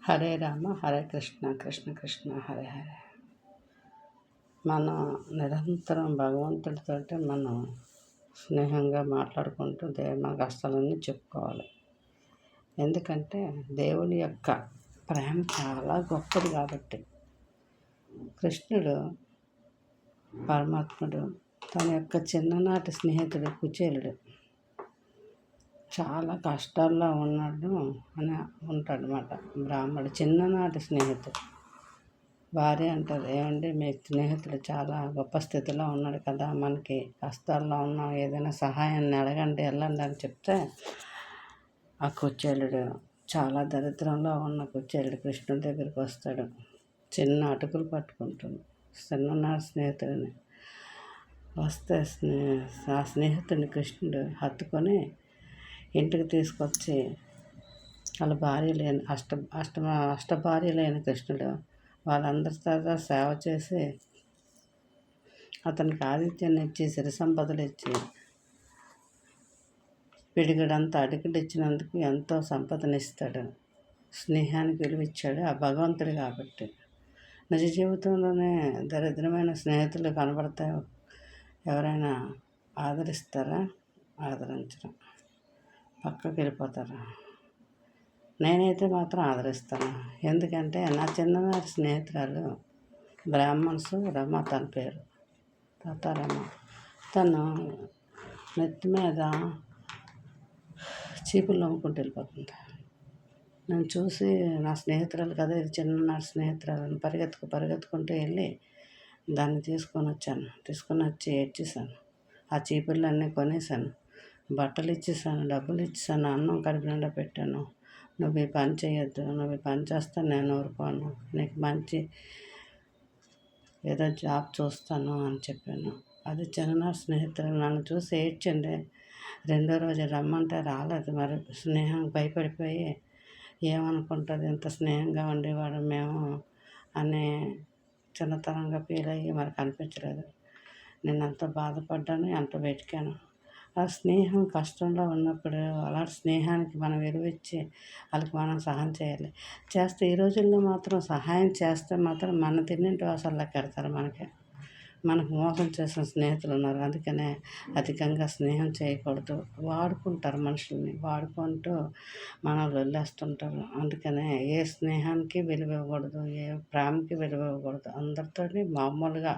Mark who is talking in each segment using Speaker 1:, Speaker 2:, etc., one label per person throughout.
Speaker 1: హరే రామ హరే కృష్ణ కృష్ణ కృష్ణ హరే హరే. మనం నిరంతరం భగవంతుడితోటి మనం స్నేహంగా మాట్లాడుకుంటూ మన కష్టాలన్నీ చెప్పుకోవాలి. ఎందుకంటే దేవుని యొక్క ప్రేమ చాలా గొప్పది కాబట్టి. కృష్ణుడు పరమాత్ముడు తన యొక్క చిన్ననాటి స్నేహితుడు కుచేలుడు చాలా కష్టాల్లో ఉన్నాడు అని ఉంటాడనమాట. బ్రాహ్మడు చిన్ననాటి స్నేహితుడు. భార్య అంటారు, ఏమండి మీ స్నేహితుడు చాలా గొప్ప స్థితిలో ఉన్నాడు కదా, మనకి కష్టాల్లో ఉన్నాం, ఏదైనా సహాయాన్ని అడగండి, వెళ్ళండి అని చెప్తే ఆ కుచేలుడు చాలా దరిద్రంలో ఉన్న కుచేలుడు కృష్ణుడి దగ్గరికి వస్తాడు. చిన్న అటుకులు పట్టుకుంటుంది చిన్ననాటి స్నేహితుడిని. వస్తే ఆ స్నేహితుడిని కృష్ణుడు హత్తుకొని ఇంటికి తీసుకొచ్చి వాళ్ళ భార్యలైన అష్టభార్యలైన కృష్ణుడు వాళ్ళందరి తర్వాత సేవ చేసి అతనికి ఆతిథ్యాన్ని ఇచ్చి సిరి సంపదలు ఇచ్చి పిడిగడంతా అడిగిలు ఇచ్చినందుకు ఎంతో సంపదనిస్తాడు. స్నేహానికి విలువ ఇచ్చాడు ఆ భగవంతుడు కాబట్టి. నిజ జీవితంలోనే దరిద్రమైన స్నేహితులు కనబడతాయి. ఎవరైనా ఆదరిస్తారా? ఆదరించరు, పక్కకి వెళ్ళిపోతారు. నేనైతే మాత్రం ఆదరిస్తాను. ఎందుకంటే నా చిన్ననాటి స్నేహితురాలు బ్రాహ్మణ్స్ రమ, తన పేరు తాతారమ్మ. తను నెత్తి మీద చీపులు నమ్ముకుంటూ వెళ్ళిపోతుంది. నేను చూసి నా స్నేహితురాలు కదా, ఇది చిన్ననాటి స్నేహితురాలు పరిగెత్తుకుంటూ వెళ్ళి దాన్ని తీసుకొని వచ్చి ఏడ్చేసాను. ఆ చీపుర్లన్నీ కొనేసాను, బట్టలు ఇచ్చేసాను, డబ్బులు ఇచ్చేసాను, అన్నం కడుపు నిండా పెట్టాను. నువ్వు ఈ పని చేయొద్దు, నువ్వు ఈ పని చేస్తే నేను ఊరుకోను, నీకు మంచి ఏదో జాబ్ చూస్తాను అని చెప్పాను. అది చిన్ననాటి స్నేహితులు నన్ను చూసి ఏడ్చండి. రెండో రోజు రమ్మంటే రాలేదు. మరి స్నేహం భయపడిపోయి ఏమనుకుంటుంది, ఇంత స్నేహంగా ఉండేవాడు మేము అని చిన్నతనంగా ఫీల్ అయ్యి మరి కనిపించలేదు. నేను ఎంతో బాధపడ్డాను, ఎంతో వెతికాను. ఆ స్నేహం కష్టంలో ఉన్నప్పుడు అలాంటి స్నేహానికి మనం విలువిచ్చి వాళ్ళకి మనం సహాయం చేయాలి. ఈ రోజుల్లో మాత్రం సహాయం చేస్తే మాత్రం మన తిన్నింటి వాసల్లోకి పెడతారు. మనకు మోసం చేసిన స్నేహితులు ఉన్నారు. అందుకనే అధికంగా స్నేహం చేయకూడదు. వాడుకుంటారు, మనుషుల్ని వాడుకుంటూ మనల్ని వదిలేస్తుంటారు. అందుకనే ఏ స్నేహానికి విలువ ఇవ్వకూడదు, ఏ ప్రేమకి విలువ ఇవ్వకూడదు. అందరితో మామూలుగా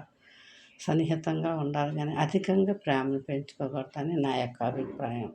Speaker 1: సన్నిహితంగా ఉండాలి, కానీ అధికంగా ప్రేమను పెంచుకోకూడదని నా యొక్క అభిప్రాయం.